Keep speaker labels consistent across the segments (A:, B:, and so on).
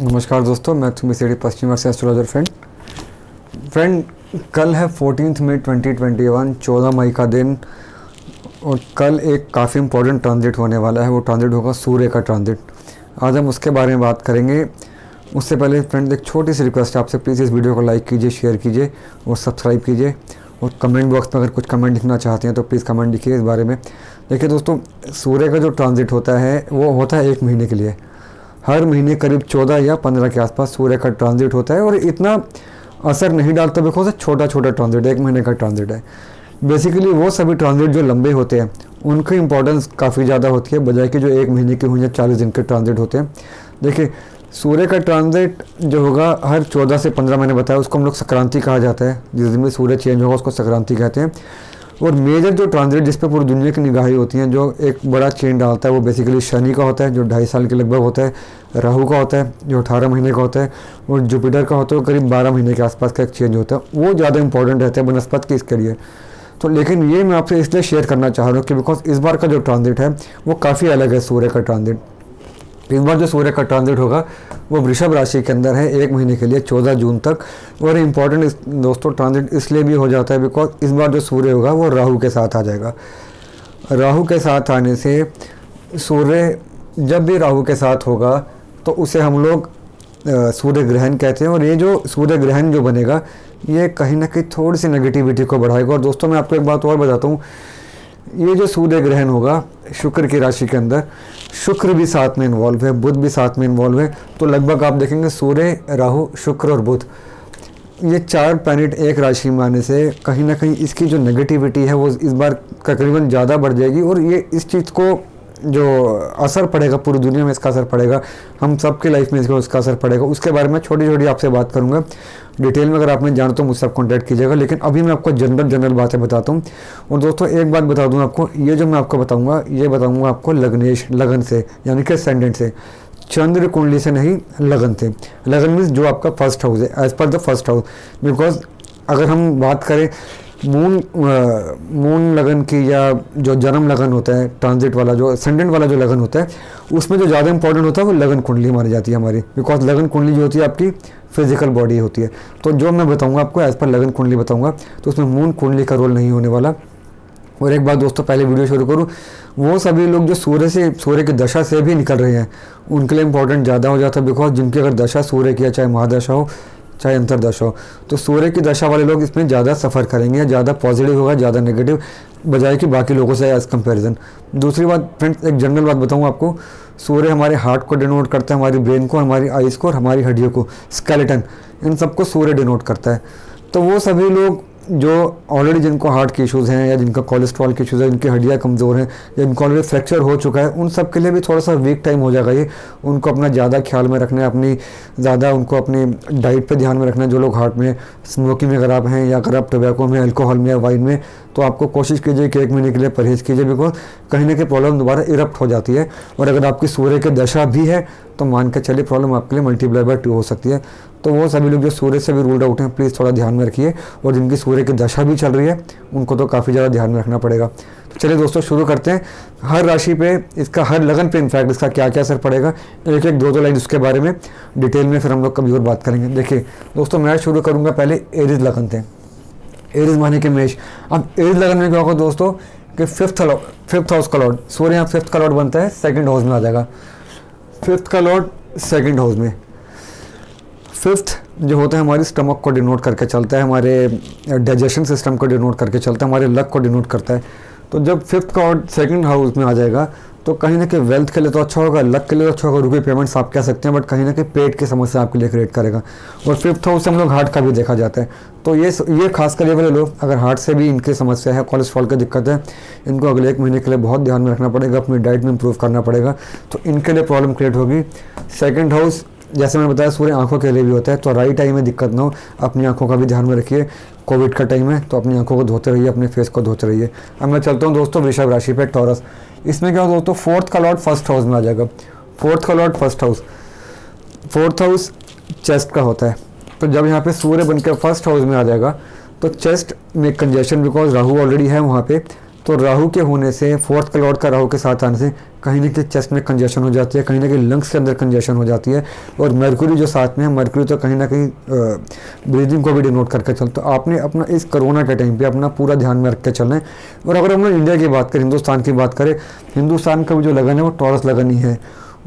A: नमस्कार दोस्तों, मैं तुम्हें सीढ़ी पश्चिम से एस्ट्रोलॉजर फ्रेंड कल है 14 मई 2021, 14 मई का दिन। और कल एक काफ़ी इंपॉर्टेंट ट्रांजिट होने वाला है। वो ट्रांजिट होगा सूर्य का ट्रांजिट। आज हम उसके बारे में बात करेंगे। उससे पहले फ्रेंड एक छोटी सी रिक्वेस्ट है आपसे, प्लीज़ इस वीडियो को लाइक कीजिए, शेयर कीजिए और सब्सक्राइब कीजिए। और कमेंट बॉक्स में अगर कुछ कमेंट लिखना चाहते हैं तो प्लीज़ कमेंट लिखिए इस बारे में। देखिए दोस्तों, सूर्य का जो ट्रांजिट होता है वो होता है 1 महीने के लिए। हर महीने करीब 14 या 15 के आसपास सूर्य का ट्रांजिट होता है और इतना असर नहीं डालता बिकॉज छोटा छोटा ट्रांजिट 1 महीने का ट्रांजिट है। बेसिकली वो सभी ट्रांजिट जो लंबे होते हैं उनकी इंपॉर्टेंस काफ़ी ज़्यादा होती है, बजाय कि जो 1 महीने के हों या 40 दिन के ट्रांजिट होते हैं। देखिए, सूर्य का ट्रांजिट जो होगा हर 14 से 15 महीने बताया, उसको हम लोग संक्रांति कहा जाता है। जिस दिन में सूर्य चेंज होगा उसको संक्रांति कहते हैं। और मेजर जो ट्रांजिट जिस पे पूरी दुनिया की निगाहें होती हैं, जो एक बड़ा चेंज डालता है, वो बेसिकली शनि का होता है जो 2.5 साल के लगभग होता है, राहु का होता है जो 18 महीने का होता है, और जुपिटर का होता है करीब 12 महीने के आसपास का एक चेंज होता है। वो ज़्यादा इंपॉर्टेंट रहता है बनस्पति के इसके लिए। तो लेकिन ये मैं आपसे इसलिए शेयर करना चाह रहा हूँ कि बिकॉज इस बार का जो ट्रांजिट है वो काफ़ी अलग है सूर्य का ट्रांजिट। इस बार जो सूर्य का ट्रांजिट होगा वो वृषभ राशि के अंदर है 1 महीने के लिए 14 जून तक। और इम्पॉर्टेंट दोस्तों ट्रांजिट इसलिए भी हो जाता है बिकॉज इस बार जो सूर्य होगा वो राहु के साथ आ जाएगा। राहु के साथ आने से सूर्य जब भी राहु के साथ होगा तो उसे हम लोग सूर्य ग्रहण कहते हैं। और ये जो सूर्य ग्रहण जो बनेगा ये कहीं ना कहीं थोड़ी सी नेगेटिविटी को बढ़ाएगा। और दोस्तों मैं आपको एक बात और बताता हूँ, ये जो सूर्य ग्रहण होगा शुक्र की राशि के अंदर, शुक्र भी साथ में इन्वॉल्व है, बुध भी साथ में इन्वॉल्व है। तो लगभग आप देखेंगे सूर्य, राहु, शुक्र और बुध, ये 4 प्लैनेट एक राशि में आने से कहीं ना कहीं इसकी जो नेगेटिविटी है वो इस बार तकरीबन ज़्यादा बढ़ जाएगी। और ये इस चीज़ को जो असर पड़ेगा पूरी दुनिया में, इसका असर पड़ेगा, हम सबके लाइफ में इसका असर पड़ेगा। उसके बारे में छोटी छोटी आपसे बात करूंगा डिटेल में। अगर आपने जाना तो मुझसे आप कॉन्टैक्ट कीजिएगा, लेकिन अभी मैं आपको जनरल बातें बताता हूँ। और दोस्तों एक बात बता दूँ आपको, ये जो मैं आपको बताऊँगा ये बताऊँगा आपको लगन से, यानी कि असेंडेंट से, चंद्र कुंडली से नहीं, लगन से। लगन मीन्स जो आपका फर्स्ट हाउस है, as per the first house. Because अगर हम बात करें मून लगन की, या जो जन्म लगन होता है ट्रांजिट वाला, जो असेंडेंट वाला जो लगन होता है, उसमें जो ज़्यादा इंपॉर्टेंट होता है वो लगन कुंडली मानी जाती है हमारी। बिकॉज लगन कुंडली जो होती है आपकी फिजिकल बॉडी होती है। तो जो मैं बताऊंगा आपको एज पर लगन कुंडली बताऊंगा, तो उसमें मून कुंडली का रोल नहीं होने वाला। और एक बात दोस्तों पहले वीडियो शुरू करूँ, वो सभी लोग जो सूर्य की दशा से भी निकल रहे हैं उनके लिए इंपॉर्टेंट ज़्यादा हो जाता है। बिकॉज जिनकी अगर दशा सूर्य की है, चाहे महादशा हो चाहे अंतरदशा हो, तो सूर्य की दशा वाले लोग इसमें ज़्यादा सफ़र करेंगे, ज़्यादा पॉजिटिव होगा, ज़्यादा नेगेटिव, बजाय कि बाकी लोगों से एज कंपैरिजन। दूसरी बात फ्रेंड्स, एक जनरल बात बताऊँ आपको, सूर्य हमारे हार्ट को डिनोट करता है, हमारी ब्रेन को, हमारी आइज़ को और हमारी हड्डियों को, स्केलेटन, इन सबको सूर्य डिनोट करता है। तो वो सभी लोग जो ऑलरेडी जिनको हार्ट के इश्यूज़ हैं, या जिनका कोलेस्ट्रॉल के इश्यूज़ है, जिनकी हड्डियाँ कमज़ोर हैं, या जिनको ऑलरेडी फ्रैक्चर हो चुका है, उन सब के लिए भी थोड़ा सा वीक टाइम हो जाएगा ये। उनको अपना ज़्यादा ख्याल में रखना है, उनको अपनी डाइट पे ध्यान में रखना है। जो लोग हार्ट में स्मोकिंग में अगर आप हैं, या अगर आप टोबैको में, अल्कोहल में या वाइन में, तो आपको कोशिश कीजिए कि 1 महीने के लिए परहेज़ कीजिए। बिकॉज कहीं ना कहीं प्रॉब्लम दोबारा इरप्ट हो जाती है। और अगर आपकी सूर्य की दशा भी है तो मान के चलिए प्रॉब्लम आपके लिए मल्टीप्लाई बाय 2 हो सकती है। तो वो सभी लोग जो सूर्य से भी रूल्ड आउट हैं, प्लीज़ थोड़ा ध्यान में रखिए। और जिनकी सूर्य की दशा भी चल रही है उनको तो काफ़ी ज़्यादा ध्यान में रखना पड़ेगा। तो चलिए दोस्तों शुरू करते हैं। हर राशि पे इसका, हर लगन पे इनफैक्ट इसका क्या क्या असर पड़ेगा, एक एक दो लाइन उसके बारे में डिटेल में फिर हम लोग कभी और बात करेंगे। देखिए दोस्तों, मैं शुरू करूँगा पहले एरीज लगन से। एरीज माने कि मेष। अब एरीज लगन में क्या होगा दोस्तों कि फिफ्थ हाउस का लॉर्ड सूर्य, यहाँ 5th का लॉर्ड बनता है, 2nd हाउस में आ जाएगा। 5th का लॉर्ड 2nd हाउस में। 5th जो होता है हमारी स्टमक को डिनोट करके चलता है, हमारे डाइजेशन सिस्टम को डिनोट करके चलता है, हमारे लक को डिनोट करता है। तो जब 5th का लॉर्ड 2nd हाउस में आ जाएगा तो कहीं ना कहीं वेल्थ के लिए तो अच्छा होगा, लक के लिए तो अच्छा होगा, रुपये पेमेंट्स आप कह सकते हैं, बट कहीं ना कहीं पेट की समस्या आपके लिए क्रिएट करेगा। और 5th हाउस से हम लोग हार्ट का भी देखा जाता है। तो ये खास कर वाले लोग अगर हार्ट से भी इनकी समस्या है, कोलेस्ट्रॉल की दिक्कत है, इनको अगले 1 महीने के लिए बहुत ध्यान में रखना पड़ेगा, अपनी डाइट में इंप्रूव करना पड़ेगा। तो इनके लिए प्रॉब्लम क्रिएट होगी। 2nd हाउस जैसे मैंने बताया सूर्य आंखों के लिए भी होता है, तो राइट आई में दिक्कत ना हो, अपनी आंखों का भी ध्यान में रखिए। कोविड का टाइम है तो अपनी आंखों को धोते रहिए, अपने फेस को धोते रहिए। अब मैं चलता हूँ दोस्तों वृषभ राशि पे, टॉरस। इसमें क्या होगा दोस्तों, 4th का लॉर्ड 1st हाउस में आ जाएगा। 4th का Lord 1st house, 4th house chest का होता है। तो जब यहाँ पे सूर्य बनकर 1st हाउस में आ जाएगा तो चेस्ट में कंजेशन, बिकॉज राहु ऑलरेडी है वहाँ पे, तो राहु के होने से, फोर्थ का लॉर्ड का राहु के साथ आने से कहीं ना कहीं चेस्ट में कंजेशन हो जाती है, कहीं ना कहीं लंग्स के अंदर कंजेशन हो जाती है। और मरकुरी जो साथ में है, मरकुरी तो कहीं ना कहीं ब्रीदिंग को भी डिनोट करके चल। तो आपने अपना इस कोरोना के टाइम पे अपना पूरा ध्यान में रख के चलना है। और अगर हम लोग इंडिया की बात करें, हिंदुस्तान की बात करें, हिंदुस्तान का जो लगन है वो टॉरस लगन ही है।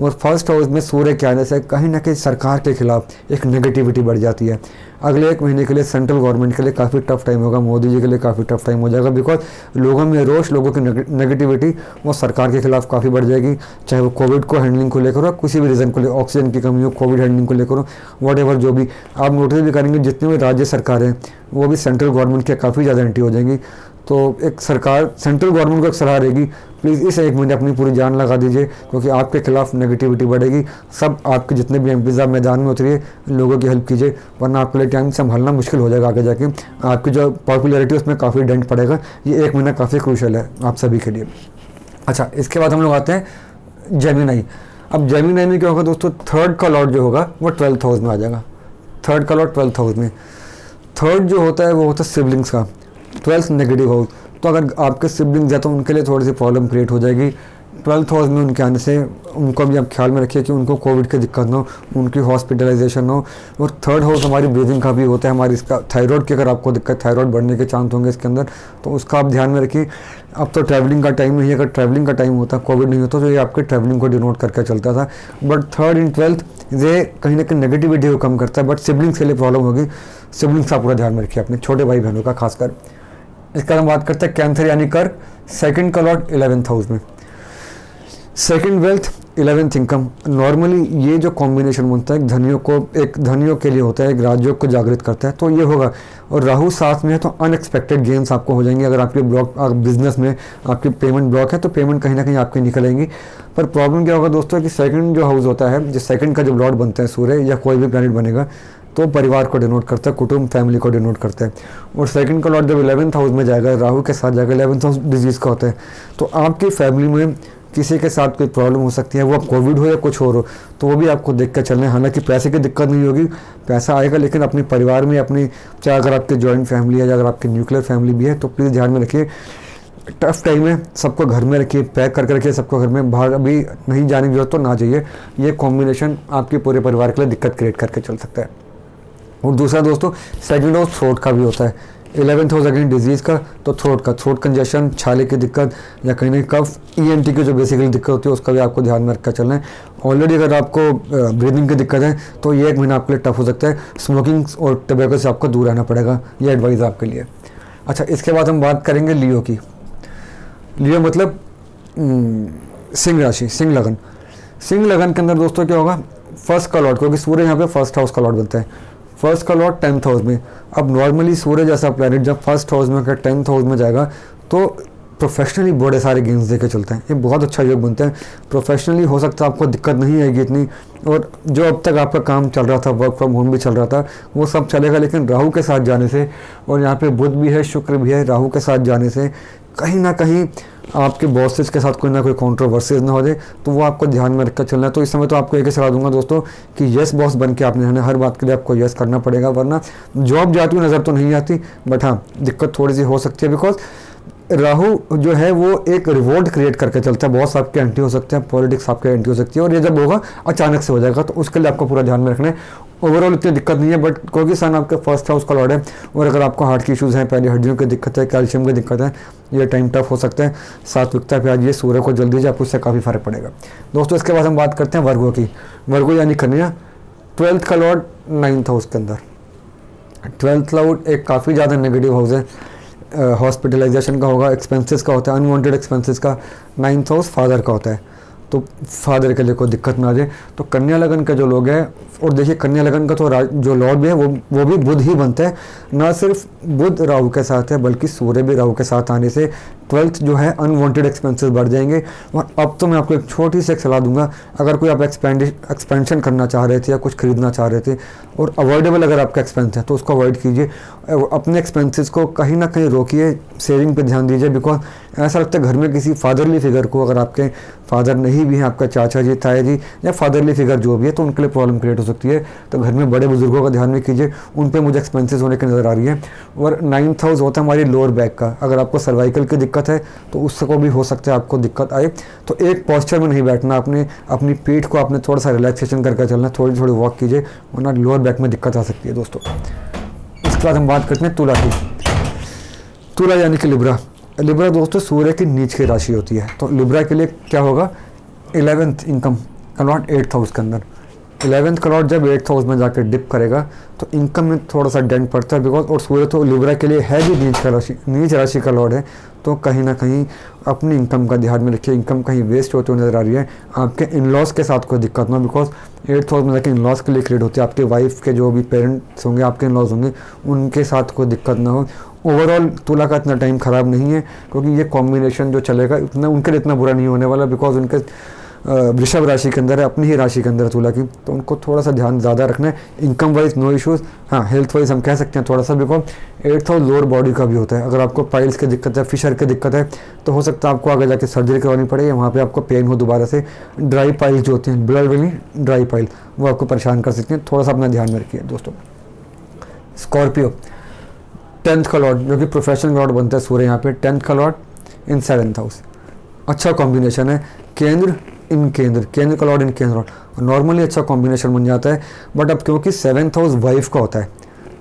A: और फर्स्ट हाउस में सूर्य के आने से कहीं ना कहीं सरकार के खिलाफ एक नेगेटिविटी बढ़ जाती है। अगले 1 महीने के लिए सेंट्रल गवर्नमेंट के लिए काफ़ी टफ टाइम होगा, मोदी जी के लिए काफ़ी टफ टाइम हो जाएगा, बिकॉज लोगों में रोष, लोगों की नेगेटिविटी वो सरकार के खिलाफ काफ़ी बढ़ जाएगी। चाहे वो कोविड को हैंडलिंग को लेकर हो, किसी भी रीज़न को लेकर, ऑक्सीजन की कमी हो, कोविड हैंडलिंग को लेकर हो, वॉट जो भी आप नोटिस भी करेंगे, जितने भी राज्य सरकार हैं वो भी सेंट्रल गवर्नमेंट के काफ़ी ज़्यादा एंटी हो जाएंगी। तो एक सरकार, सेंट्रल गवर्नमेंट को एक सलाह रहेगी, प्लीज़ इस 1 महीने अपनी पूरी जान लगा दीजिए, क्योंकि आपके खिलाफ नेगेटिविटी बढ़ेगी। सब आपके जितने भी एमपीज आप मैदान में उतरिए, लोगों की हेल्प कीजिए, वरना आपके लिए टाइम संभालना मुश्किल हो जाएगा आगे जाके। आपकी जो पॉपुलैरिटी उसमें काफ़ी डेंट पड़ेगा। ये 1 महीना काफ़ी क्रूशल है आप सभी के लिए। अच्छा, इसके बाद हम लोग आते हैं जेमिनी। अब जेमिनी में क्या होगा दोस्तों, थर्ड का लॉर्ड जो होगा वो 12th हाउस में आ जाएगा। थर्ड का लॉर्ड 12th हाउस में, थर्ड जो होता है वो होता है सिबलिंग्स का, 12th नेगेटिव हाउस। तो अगर आपके सिबलिंग्स हैं तो उनके लिए थोड़ी सी प्रॉब्लम क्रिएट हो जाएगी। 12th हाउस में उनके आने से उनको भी आप ख्याल में रखिए कि उनको कोविड की दिक्कत ना हो, उनकी हॉस्पिटलाइजेशन हो। और थर्ड हाउस हमारी ब्रीदिंग का भी होता है, हमारी इसका थायराइड की अगर आपको दिक्कत, थायराइड बढ़ने के चांस होंगे इसके अंदर, तो उसका आप ध्यान में रखिए। अब तो ट्रैवलिंग का टाइम नहीं है, अगर ट्रैवलिंग का टाइम होता, कोविड नहीं होता, तो ये आपके ट्रैवलिंग को डिनोट करके चलता था। बट थर्ड इन 12th ये कहीं ना कहीं नेगेटिविटी को कम करता है, बट सिबलिंग्स के लिए प्रॉब्लम होगी। सिबलिंग्स का पूरा ध्यान में रखिए, अपने छोटे भाई बहनों का खासकर। इसका हम बात करते हैं कैंसर यानी कर्क, सेकंड का लॉर्ड 11th हाउस में, second wealth 11th income. Normally ये जो कॉम्बिनेशन बनता है धनियों को, एक धनियों के लिए होता है, एक राजयोग को जागृत करता है, तो ये होगा। और राहु साथ में है तो अनएक्सपेक्टेड गेन्स आपको हो जाएंगे। अगर आपके ब्लॉक बिजनेस में आपकी पेमेंट ब्लॉक है तो पेमेंट कहीं ना कहीं आपकी निकल आएंगी। पर प्रॉब्लम क्या होगा दोस्तों कि सेकंड जो हाउस होता है, जो सेकंड का जब लॉर्ड बनता है सूर्य या कोई भी प्लैनेट बनेगा, तो परिवार को डिनोट करता है, कुटुंब, फैमिली को डिनोट करता है। और सेकंड का लॉर्ड जब 11th हाउस में जाएगा, राहु के साथ जाएगा, 11th हाउस डिजीज़ का होता है, तो आपकी फैमिली में किसी के साथ कोई प्रॉब्लम हो सकती है, वो अब कोविड हो या कुछ और हो, तो वो भी आपको देख कर चलना है। हालांकि पैसे की दिक्कत नहीं होगी, पैसा आएगा, लेकिन अपने परिवार में, अपनी, चाहे अगर आपकी जॉइंट फैमिली है या अगर आपकी न्यूक्लियर फैमिली भी है, तो प्लीज़ ध्यान में रखिए। टफ टाइम है, सबको घर में रखिए, पैक करके रखिए सबको घर में, बाहर अभी नहीं जाने की जरूरत तो ना चाहिए। ये कॉम्बिनेशन आपके पूरे परिवार के लिए दिक्कत क्रिएट करके चल सकता है। और दूसरा दोस्तों, सेकंड हाउस थ्रोट का भी होता है। 11th हाउस अगेन डिजीज़ का, तो थ्रोट का, थ्रोट कंजेशन, छाले की दिक्कत या कहीं ना कफ, ENT की जो बेसिकली दिक्कत होती है उसका भी आपको ध्यान में रखकर चलना है। ऑलरेडी अगर आपको ब्रीदिंग की दिक्कत है तो ये 1 महीना आपके लिए टफ हो सकता है। स्मोकिंग और टबैको से आपको दूर रहना पड़ेगा, ये एडवाइस आपके लिए। अच्छा, इसके बाद हम बात करेंगे लियो की। लियो मतलब सिंह राशि, सिंह लगन। सिंह लगन के अंदर दोस्तों क्या होगा, फर्स्ट का लॉर्ड, क्योंकि सूर्य यहाँ पे फर्स्ट हाउस का लॉर्ड बनता है, फर्स्ट का लॉर्ड 10th हाउस में। अब नॉर्मली सूर्य जैसा प्लैनेट जब फर्स्ट हाउस में अगर 10th हाउस में जाएगा तो प्रोफेशनली बड़े सारे गेम्स देके चलते हैं। ये बहुत अच्छा योग बनता है। प्रोफेशनली हो सकता है आपको दिक्कत नहीं आएगी इतनी, और जो अब तक आपका काम चल रहा था, वर्क फ्रॉम होम भी चल रहा था, वो सब चलेगा। लेकिन राहु के साथ जाने से, और यहाँ पे बुध भी है, शुक्र भी है, राहु के साथ जाने से कहीं ना कहीं आपके बॉसेस के साथ कोई ना कोई कॉन्ट्रोवर्सीज ना हो जाए, तो वो आपको ध्यान में रखकर चलना है। तो इस समय तो आपको एक ही सलाह दूंगा दोस्तों कि यस बॉस बन के आपने हर बात के लिए आपको यस करना पड़ेगा, वरना जॉब जाती हुई नज़र तो नहीं आती, बट हाँ दिक्कत थोड़ी सी हो सकती है। बिकॉज राहु जो है वो एक रिवॉर्ड क्रिएट करके चलता है, बॉस आपके एंटी हो सकते हैं, पॉलिटिक्स आपके एंटी हो सकती है, और ये जब होगा अचानक से हो जाएगा, तो उसके लिए आपको पूरा ध्यान में रखना है। ओवरऑल इतनी दिक्कत नहीं है, बट क्योंकि सन आपके फर्स्ट हाउस का लॉर्ड है, और अगर आपको हार्ट की इश्यूज़ हैं, पहले हड्डियों की दिक्कत है, कैल्शियम की दिक्कत है, ये टाइम टफ हो सकता है। सात्विकता पे आज ये सूर्य को जल्दी आपको उससे काफ़ी फर्क पड़ेगा दोस्तों। इसके बाद हम बात करते हैं वर्गो की। वर्गो यानी कन्या, 12th का लॉर्ड 9th हाउस के अंदर। 12th लॉर्ड एक काफ़ी ज़्यादा नेगेटिव हाउस है, हॉस्पिटलाइजेशन का होगा, एक्सपेंसेस का होता है, अनवांटेड एक्सपेंसेस का। 9th हाउस फादर का होता है, तो फादर के लिए कोई दिक्कत ना आ जाए। तो कन्या लगन के जो लोग हैं, और देखिए कन्या लगन का तो जो लॉर्ड भी है वो भी बुध ही बनता है। ना सिर्फ बुध राहु के साथ है, बल्कि सूर्य भी राहु के साथ आने से 12th जो है अनवांटेड एक्सपेंसेस बढ़ जाएंगे। और अब तो मैं आपको एक छोटी सी सलाह दूंगा, अगर कोई आप एक्सपेंशन करना चाह रहे थे या कुछ खरीदना चाह रहे थे और अवॉइडेबल अगर आपका एक्सपेंस है तो उसको अवॉइड कीजिए। अपने एक्सपेंसेस को कहीं ना कहीं रोकिए, सेविंग पे ध्यान दीजिए। बिकॉज ऐसा लगता है घर में किसी फादरली फिगर को, अगर आपके फादर नहीं भी हैं, आपका चाचा जी, ताया जी या फादरली फिगर जो भी है, तो उनके लिए प्रॉब्लम क्रिएट हो सकती है। तो घर में बड़े बुजुर्गों का ध्यान में कीजिए, उन पे मुझे एक्सपेंसेस होने की नज़र आ रही है। और 9th हाउस होता है हमारी लोअर बैक का। अगर आपको सर्वाइकल की दिक्कत दिक्कत है तो उससे को भी हो सकता है आपको दिक्कत आए। तो एक पोस्चर में नहीं बैठना, आपने अपनी पीठ को आपने थोड़ा सा रिलैक्सेशन करके चलना, थोड़ी थोड़ी वॉक कीजिए, वरना लोअर बैक में दिक्कत आ सकती है दोस्तों। इसके बाद हम बात करते हैं तुला की। तुला यानी कि लिब्रा। लिब्रा दोस्तों सूर्य की नीच की राशि होती है। तो लिब्रा के लिए क्या होगा, 11th income allot 8th house के अंदर। 11th कलॉट जब 8th हाउस में जाकर डिप करेगा तो इनकम में थोड़ा सा डेंट पड़ता है, बिकॉज और सूर्य तो लिब्रा के लिए है भी नीच राशि का लॉर्ड है। तो कहीं ना कहीं अपनी इनकम का ध्यान में रखिए, इनकम कहीं वेस्ट होती हुई नजर आ रही है। आपके इन लॉज के साथ कोई दिक्कत ना, बिकॉज 8th हाउस में जाकर इन लॉज के लिए क्रिएट होती है। आपके वाइफ के जो भी पेरेंट्स होंगे, आपके इन लॉज होंगे, उनके साथ कोई दिक्कत ना हो। ओवरऑल तुला का इतना टाइम ख़राब नहीं है, क्योंकि ये कॉम्बिनेशन जो चलेगा इतना उनके लिए इतना बुरा नहीं होने वाला, बिकॉज उनके वृषभ राशि के अंदर है, अपनी ही राशि के अंदर है तुला की। तो उनको थोड़ा सा ध्यान ज़्यादा रखना है। इनकम वाइज नो इश्यूज़, हाँ हेल्थ वाइज हम कह सकते हैं थोड़ा सा, because 8th house lower body का भी होता है। अगर आपको पाइल्स की दिक्कत है, फिशर की दिक्कत है, तो हो सकता है आपको आगे जाके सर्जरी करवानी पड़े, वहाँ पे आपको पेन हो दोबारा से। ड्राई पाइल्स जो होती हैं, ब्लड वाली ड्राई पाइल, वो आपको परेशान कर सकते हैं, थोड़ा सा अपना ध्यान में रखिए दोस्तों। स्कॉर्पियो 10th का लॉर्ड, जो कि प्रोफेशनल लॉर्ड बनता है सूर्य यहाँ पे, 10th का लॉर्ड इन 7th हाउस। अच्छा कॉम्बिनेशन है, केंद्र इन केंद्र, केंद्र का लॉर्ड इन केंद्र, नॉर्मली अच्छा कॉम्बिनेशन बन जाता है। बट अब क्योंकि 7th हाउस वाइफ का होता है,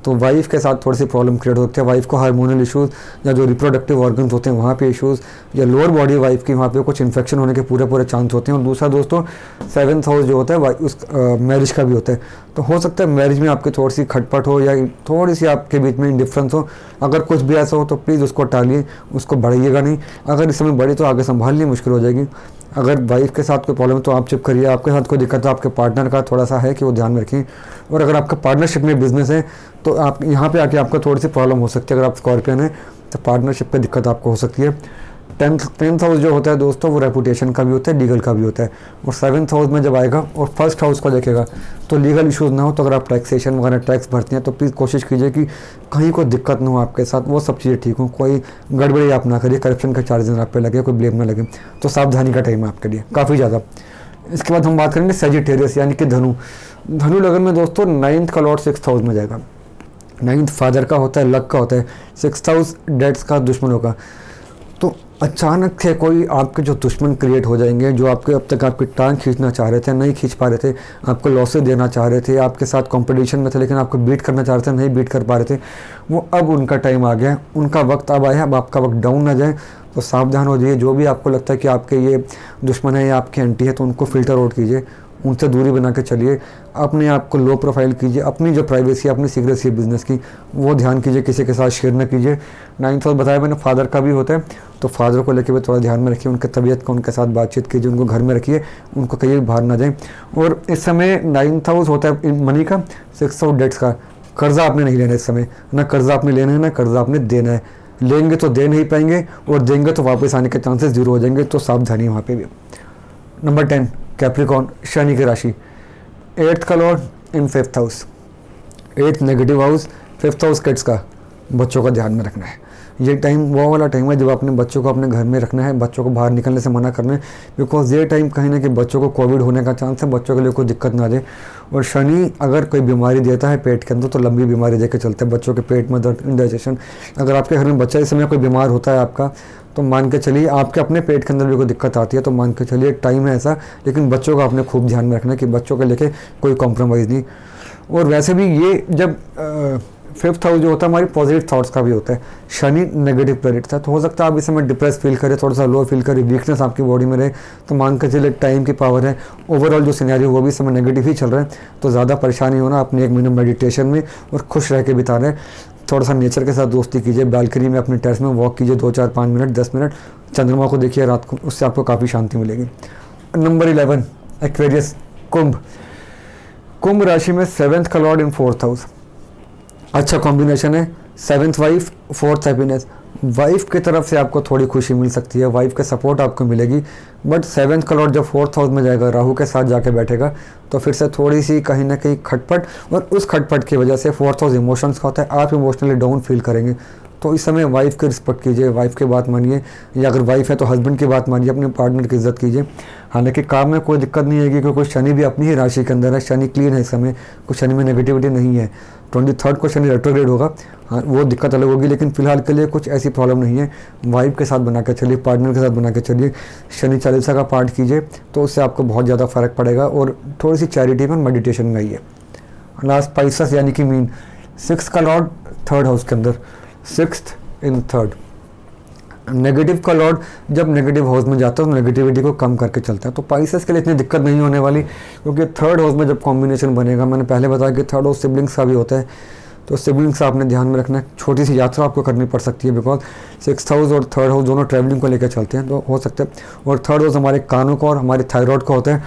A: तो वाइफ के साथ थोड़ी सी प्रॉब्लम क्रिएट होती है। वाइफ को हार्मोनल इश्यूज़ या जो रिप्रोडक्टिव ऑर्गन्स होते हैं वहाँ पे इश्यूज़, या लोअर बॉडी वाइफ की वहाँ पे कुछ इन्फेक्शन होने के पूरे चांस होते हैं। और दूसरा दोस्तों 7th हाउस जो होता है उस मैरिज का भी होता है। तो हो सकता है मैरिज में आपकी थोड़ी सी खटपट हो या थोड़ी सी आपके बीच में इंडिफरेंस हो। अगर कुछ भी ऐसा हो तो प्लीज़ उसको टालिए, उसको बढ़ाइएगा नहीं। अगर इस समय बढ़े तो आगे संभालनी मुश्किल हो जाएगी। अगर वाइफ के साथ कोई प्रॉब्लम है तो आप चुप करिए। आपके साथ कोई दिक्कत है, आपके पार्टनर का थोड़ा सा है कि वो ध्यान में रखें। और अगर आपका पार्टनरशिप में बिजनेस है तो आप यहाँ पे आके आपको थोड़ी सी प्रॉब्लम हो सकती है। अगर आप स्कॉर्पियन है तो पार्टनरशिप पे दिक्कत आपको हो सकती है। 10th हाउस जो होता है दोस्तों वो रेपुटेशन का भी होता है, लीगल का भी होता है। और 7th हाउस में जब आएगा और 1st हाउस को देखेगा तो लीगल इश्यूज़ ना हो। तो अगर आप टैक्सेशन वगैरह टैक्स भरते हैं तो प्लीज़ कोशिश कीजिए कि कहीं कोई दिक्कत ना हो आपके साथ, वो सब चीज़ें ठीक हो, कोई गड़बड़ी आप ना करिए, करप्शन का चार्जेस आप पे लगे, कोई ब्लेम ना लगे। तो सावधानी का टाइम है आपके लिए काफ़ी ज़्यादा। इसके बाद हम बात करेंगे सेजिटेरियस यानी कि धनु। धनु लगन में दोस्तों 9th का लॉर्ड 6th हाउस में जाएगा। 9th फादर का होता है, लक का होता है। 6th हाउस डेट्स का, दुश्मनों का। तो अचानक से कोई आपके जो दुश्मन क्रिएट हो जाएंगे, जो आपके अब तक आपकी टांग खींचना चाह रहे थे, नहीं खींच पा रहे थे, आपको लॉसेस देना चाह रहे थे, आपके साथ कंपटीशन में थे लेकिन आपको बीट करना चाह रहे थे, नहीं बीट कर पा रहे थे, वो अब उनका टाइम आ गया, उनका वक्त अब आया। अब आपका वक्त डाउन ना जाए तो सावधान हो जाइए। जो भी आपको लगता है कि आपके ये दुश्मन है या आपकी एंटी है तो उनको फ़िल्टर आउट कीजिए, उनसे दूरी बना के चलिए। अपने आप को लो प्रोफाइल कीजिए, अपनी जो प्राइवेसी अपनी सीक्रेसी है बिजनेस की वो ध्यान कीजिए, किसी के साथ शेयर न कीजिए। 9th हाउस बताया मैंने फादर का भी होता है, तो फादर को लेकर भी थोड़ा ध्यान में रखिए, उनकी तबीयत का उनके साथ बातचीत कीजिए, उनको घर में रखिए, उनको कहीं बाहर ना जाएं। और इस समय 9th हाउस होता है मनी का, 6th हाउस डेट्स का। कर्जा आपने नहीं लेना इस समय, ना कर्जा आपने लेना है ना कर्जा आपने देना है। लेंगे तो दे नहीं पाएंगे और देंगे तो वापस आने के चांसेस जीरो हो जाएंगे, तो सावधानी वहाँ पे भी। नंबर 10 कैप्रिकॉन, शनि की राशि। 8th का लॉर्ड इन 5th house, 8th negative house, 5th house kids का। बच्चों का ध्यान में रखना है। ये टाइम वो वाला टाइम है जब अपने बच्चों को अपने घर में रखना है, बच्चों को बाहर निकलने से मना करना है, बिकॉज ये टाइम कहीं ना कहीं बच्चों को कोविड होने का चांस है, बच्चों के लिए कोई दिक्कत ना आ जाए। और शनि अगर कोई बीमारी देता है पेट के अंदर तो लंबी बीमारी देकर चलता है, बच्चों के पेट में दर्द, इंडाइजेशन। अगर आपके घर में बच्चा इस समय कोई बीमार होता है आपका, तो मान के चलिए आपके अपने पेट के अंदर भी कोई दिक्कत आती है, तो मान के चलिए एक टाइम है ऐसा। लेकिन बच्चों का आपने खूब ध्यान में रखना है कि बच्चों को लेके कोई कॉम्प्रोमाइज़ नहीं। और वैसे भी ये जब 5th हाउस जो होता है हमारी पॉजिटिव थॉट्स का भी होता है, शनि नेगेटिव प्लैनेट था, तो हो सकता है आप इस समय डिप्रेस फील करें, थोड़ा सा लो फील करें, वीकनेस आपकी बॉडी में रहे, तो मान के चलिए टाइम की पावर है। ओवरऑल जो सिनेरियो वो भी इस समय नेगेटिव ही चल रहा है, तो ज़्यादा परेशानी होना, अपने 1 महीने मेडिटेशन में और खुश रह के बिता रहे हैं। थोड़ा सा नेचर के साथ दोस्ती कीजिए, बालकनी में अपने टेरेस में वॉक कीजिए 2 4 5 मिनट 10 मिनट, चंद्रमा को देखिए रात को, उससे आपको काफ़ी शांति मिलेगी। नंबर 11 एक्वेरियस, कुंभ। कुंभ राशि में 7th का लॉर्ड इन 4th हाउस। अच्छा कॉम्बिनेशन है, 7th wife 4th happiness. Wife की तरफ से आपको थोड़ी खुशी मिल सकती है, वाइफ का सपोर्ट आपको मिलेगी। बट 7th का लॉर्ड जब 4th हाउस में जाएगा, राहु के साथ जाके बैठेगा, तो फिर से थोड़ी सी कहीं ना कहीं खटपट, और उस खटपट की वजह से 4th हाउस इमोशंस का होता है, आप इमोशनली डाउन फील करेंगे। तो इस समय वाइफ की रिस्पेक्ट कीजिए, वाइफ की बात मानिए, या अगर वाइफ है तो हस्बैंड की बात मानिए, अपने पार्टनर की इज्जत कीजिए। हालांकि काम में कोई दिक्कत नहीं है क्योंकि शनि भी अपनी ही राशि के अंदर है, शनि क्लीन है इस समय, कुछ शनि में नेगेटिविटी नहीं है। 23 को शनि रेट्रोग्रेड होगा, हाँ वो दिक्कत अलग होगी, लेकिन फिलहाल के लिए कुछ ऐसी प्रॉब्लम नहीं है। वाइफ के साथ बना के चलिए, पार्टनर के साथ बना के चलिए, शनि चालीसा का पाठ कीजिए, तो उससे आपको बहुत ज़्यादा फर्क पड़ेगा। और थोड़ी सी चैरिटी में मेडिटेशन में आइए। लास्ट पाइसेस यानी कि मीन 6 का लॉर्ड 3rd हाउस के अंदर, 6th इन 3rd। नेगेटिव का लॉर्ड जब नेगेटिव हाउस में जाता है तो नेगेटिविटी को कम करके चलता है, तो पाइसेस के लिए इतनी दिक्कत नहीं होने वाली, क्योंकि 3rd हाउस में जब कॉम्बिनेशन बनेगा, मैंने पहले बताया कि 3rd हाउस सिबलिंग्स का भी होता है, तो सिबलिंग्स आपने ध्यान में रखना है। छोटी सी यात्रा आपको करनी पड़ सकती है, बिकॉज 6th हाउस और 3rd हाउस दोनों ट्रैवलिंग को लेकर चलते हैं, तो हो सकता है। और 3rd हाउस हमारे कानों का और हमारे थायराइड का होता है,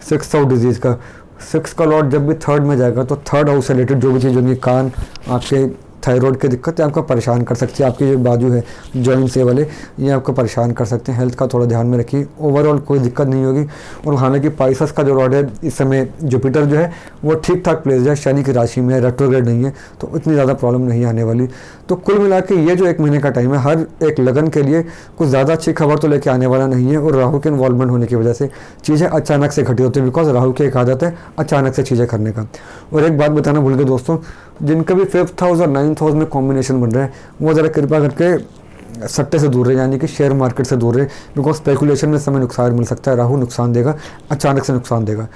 A: 6th हाउस डिजीज़ का। 6 का लॉर्ड जब भी 3rd में जाएगा तो 3rd हाउस से रिलेटेड जो भी चीज़ होंगी, कान, आपके थायराइड की दिक्कत है आपको परेशान कर सकती है, आपकी जो बाजू है जॉइंट्स ये वाले, ये आपको परेशान कर सकते हैं। हेल्थ का थोड़ा ध्यान में रखिए, ओवरऑल कोई दिक्कत नहीं होगी। और हालांकि पाइसेस का जो लॉर्ड है इस समय जुपिटर जो है वो ठीक ठाक प्लेस है, शनि की राशि में, रेट्रोग्रेड नहीं है, तो इतनी ज़्यादा प्रॉब्लम नहीं आने वाली। तो कुल मिला के ये जो 1 महीने का टाइम है, हर एक लगन के लिए कुछ ज़्यादा अच्छी खबर तो लेके आने वाला नहीं है। और राहु के इन्वॉल्वमेंट होने की वजह से चीज़ें अचानक से घटी होती है, बिकॉज राहु की एक आदत है अचानक से चीज़ें करने का। और एक बात बताना भूल गए दोस्तों, जिनका भी 5th हाउस और 9th हाउस में कॉम्बिनेशन बन रहा है, वो ज़रा कृपा करके सट्टे से दूर रहे, यानी कि शेयर मार्केट से दूर रहे, बिकॉज स्पेकुलेशन में समय नुकसान मिल सकता है। राहु नुकसान देगा, अचानक से नुकसान देगा।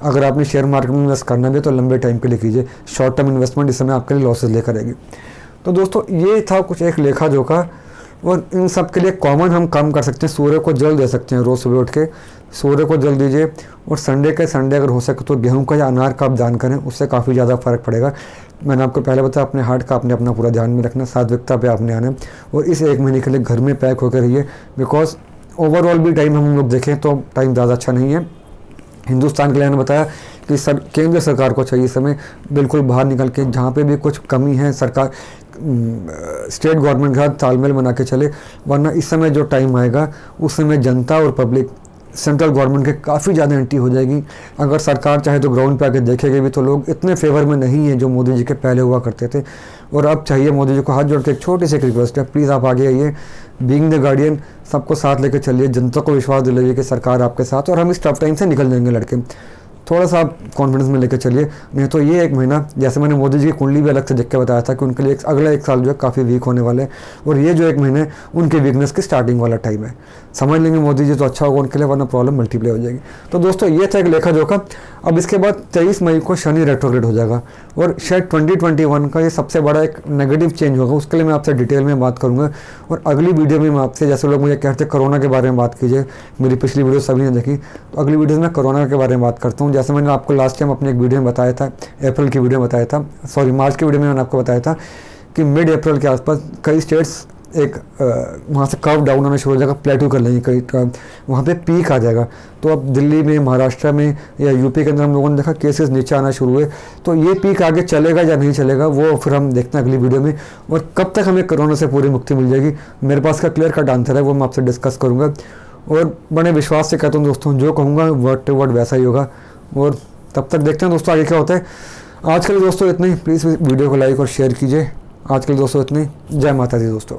A: अगर आपने शेयर मार्केट में इन्वेस्ट करना भी है तो लंबे टाइम के लिए कीजिए, शॉर्ट टर्म इन्वेस्टमेंट इस समय आपके लिए लॉसेज लेकर आएगी। तो दोस्तों ये था कुछ एक लेखा जोखा, और इन सब के लिए कॉमन हम काम कर सकते हैं, सूर्य को जल दे सकते हैं, रोज़ सुबह उठ के सूर्य को जल दीजिए। और संडे अगर हो सके तो गेहूं का या अनार का आप दान करें, उससे काफ़ी ज़्यादा फर्क पड़ेगा। मैंने आपको पहले बताया, अपने हार्ट का आपने अपना पूरा ध्यान में रखना, सात्विकता पे आपने आना है। और इस 1 महीने के लिए घर में पैक होकर रहिए, बिकॉज ओवरऑल भी टाइम हम लोग देखें तो टाइम ज़्यादा अच्छा नहीं है। हिंदुस्तान के लिए मैंने बताया कि केंद्र सरकार को चाहिए इस समय बिल्कुल बाहर निकल के, जहाँ पे भी कुछ कमी है सरकार स्टेट गवर्नमेंट के साथ तालमेल बना के चले, वरना इस समय जो टाइम आएगा उस समय जनता और पब्लिक सेंट्रल गवर्नमेंट के काफ़ी ज़्यादा एंटी हो जाएगी। अगर सरकार चाहे तो ग्राउंड पे आके देखेगी भी तो लोग इतने फेवर में नहीं है जो मोदी जी के पहले हुआ करते थे। और अब चाहिए मोदी जी को हाथ जोड़ के एक छोटी सी रिक्वेस्ट है, प्लीज़ आप आगे आइए, बीइंग द गार्डियन सबको साथ लेकर चलिए, जनता को विश्वास दिलाइए कि सरकार आपके साथ, और हम इस टफ टाइम से निकल जाएंगे लड़के। थोड़ा सा आप कॉन्फिडेंस में लेकर चलिए, नहीं तो ये 1 महीना, जैसे मैंने मोदी जी की कुंडली भी अलग से देख के बताया था कि उनके लिए अगला 1 साल जो है काफ़ी वीक होने वाले हैं, और ये जो 1 महीने उनके वीकनेस की स्टार्टिंग वाला टाइम है। समझ लेंगे मोदी जी तो अच्छा होगा उनके लिए, वरना प्रॉब्लम मल्टीप्लाई हो जाएगी। तो दोस्तों ये था एक लेखा जोखा। अब इसके बाद 23 मई को शनि रेट्रोग्रेड हो जाएगा, और शायद 2021 का ये सबसे बड़ा एक नेगेटिव चेंज होगा। उसके लिए मैं आपसे डिटेल में बात करूँगा, और अगली वीडियो में मैं आपसे, जैसे लोग मुझे कहते हैं कोरोना के बारे में बात कीजिए, मेरी पिछली वीडियो सभी ने देखी, तो अगली वीडियो में कोरोना के बारे में बात करता हूँ। जैसे मैंने आपको लास्ट टाइम अपने एक वीडियो में बताया था, अप्रैल की वीडियो में बताया था, सॉरी मार्च की वीडियो में मैंने आपको बताया था कि मिड अप्रैल के आसपास कई स्टेट्स एक वहाँ से कर्व डाउन होना शुरू हो जाएगा, प्लेटू कर लेंगे, कई वहाँ पे पीक आ जाएगा। तो अब दिल्ली में, महाराष्ट्र में या यूपी के अंदर हम लोगों ने देखा केसेस नीचे आना शुरू हुए, तो ये पीक आगे चलेगा या नहीं चलेगा वो फिर हम देखते हैं अगली वीडियो में। और कब तक हमें कोरोना से पूरी मुक्ति मिल जाएगी, मेरे पास का क्लियर कट आंसर है, वो मैं आपसे डिस्कस करूँगा। और बड़े विश्वास से कहता हूँ दोस्तों, जो कहूँगा वर्ड टू वर्ड वैसा ही होगा। और तब तक देखते हैं दोस्तों आगे क्या होता है। आज के लिए दोस्तों इतना ही, प्लीज़ वीडियो को लाइक और शेयर कीजिए। आज के लिए दोस्तों इतने, जय माता दी दोस्तों।